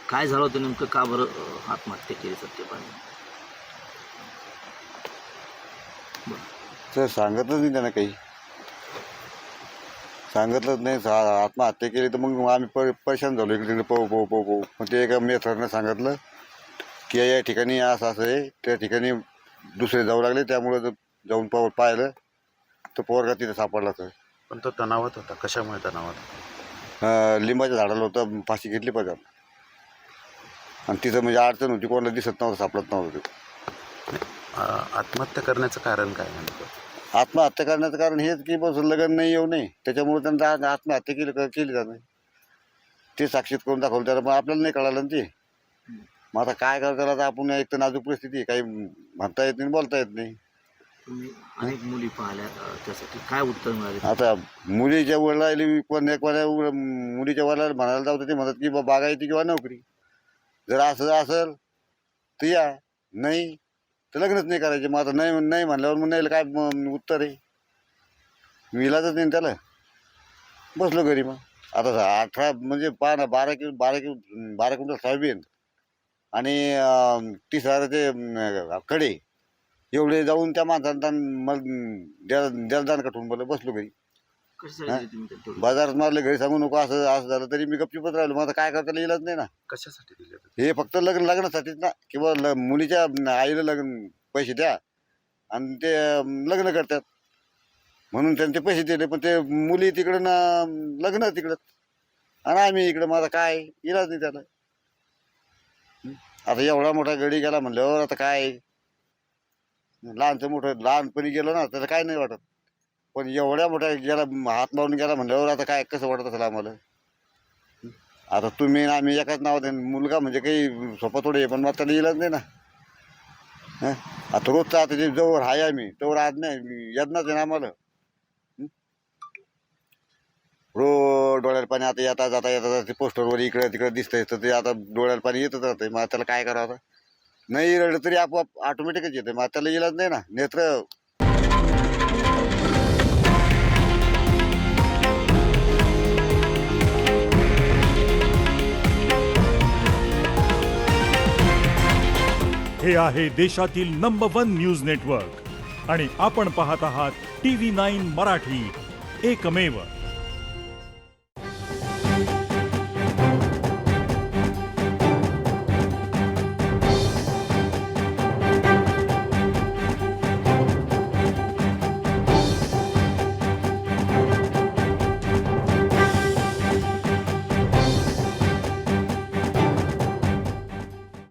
काय झालं होतं नेमकं, का बरं आत्महत्या केली सत्यपाने? तर सांगितलंच नाही त्यानं, काही सांगितलंच नाही. आत्महत्या केली तर मग आम्ही परेशान झालो इकडे तिकडे पाहू. मग ते एका मेथरनं सांगितलं की या ठिकाणी असं असं आहे. त्या ठिकाणी दुसरे जाऊ लागले, त्यामुळं जाऊन पाहिलं तर पोरगा तिथे सापडला. तर पण तो तणावात होता. कशामुळे तणावात होता? लिंबाच्या झाडाला होतं, फाशी घेतली पाहिजे. आणि तिथं म्हणजे अडचण होती, कोणाला दिसत नव्हतं, सापडत नव्हतं. आत्महत्या करण्याचं कारण काय नेमकं? आत्महत्या करण्याचं कारण हेच की बस लग्न नाही येऊ नये, त्याच्यामुळे त्यांचा आत्महत्या केली जाते. ते साक्षीत करून दाखवलं त्याला, पण आपल्याला नाही कळालं ना ते. मग आता काय करता, आता आपण एक तर नाजूक परिस्थिती, काही म्हणता येत नाही, बोलता येत नाही. तुम्ही अनेक मुली पाहिल्या, त्यासाठी काय उत्तर मिळाले? आता मुलीच्या वडिलांनी कोण्या मुलीच्या वडिलांना म्हणायला जाऊ तर ते म्हणतात की बागायती किंवा नोकरी. जर असं असेल तर या, नाही तर लग्नच नाही करायचे. मग आता नाही म्हणल्यावर मग नाही काय उत्तर आहे? इलाजच नाही त्याला. बसलो घरी. मग आता 18 म्हणजे 12 क्विंटल सोयाबीन आणि 30,000 कडे एवढे जाऊन त्या माणसानं जलदान कटवून बोल बसलो घरी. कशासाठी तुम्ही तेवढं? बाजारात मारले, घरी सांगू नको, असं असं झालं तरी मी गपचूपच राहिलो. मग आता काय करता, इलाज नाही ना. कशासाठी दिले होते? हे फक्त लग्नासाठीच ना, किंवा मुलीच्या आईला लग्न पैसे द्या आणि ते लग्न करतात म्हणून त्यांचे पैसे दिले. पण ते मुली तिकडं ना, लग्न तिकडं, आणि आम्ही इकडं. माझा काय इलाज नाही त्याला. आता एवढा मोठा गडी गेला म्हणल्यावर आता काय, लहानचं मोठं लहानपणी गेलो ना त्याचं काय नाही वाटत, पण एवढ्या मोठ्या गेला, हात मारून गेला म्हणल्यावर आता काय कसं वाटत असेल आम्हाला. आता तुम्ही आम्ही एकाच नावात, मुलगा म्हणजे काही सोपा थोडे आहे, पण मग त्याला इलाज नाही ना. आता रोजचा आता जे जवळ आहे आम्ही तोवर आज नाही यज्ञाच आहे ना आम्हाला. रोज डोळ्याला पाणी आता येता ते पोस्टरवर इकडे तिकडे दिसतंय, तर ते आता डोळ्याला पाणी येतच राहतंय. मग त्याला काय करावं आता? नाही रडलं तरी आपोआप ऑटोमॅटिकच येते. मग त्याला इलाज नाही ना. नेत्र हे आहे देशातील नंबर 1 न्यूज नेटवर्क आणि आपण पाहत आहात TV9 मराठी, एकमेव.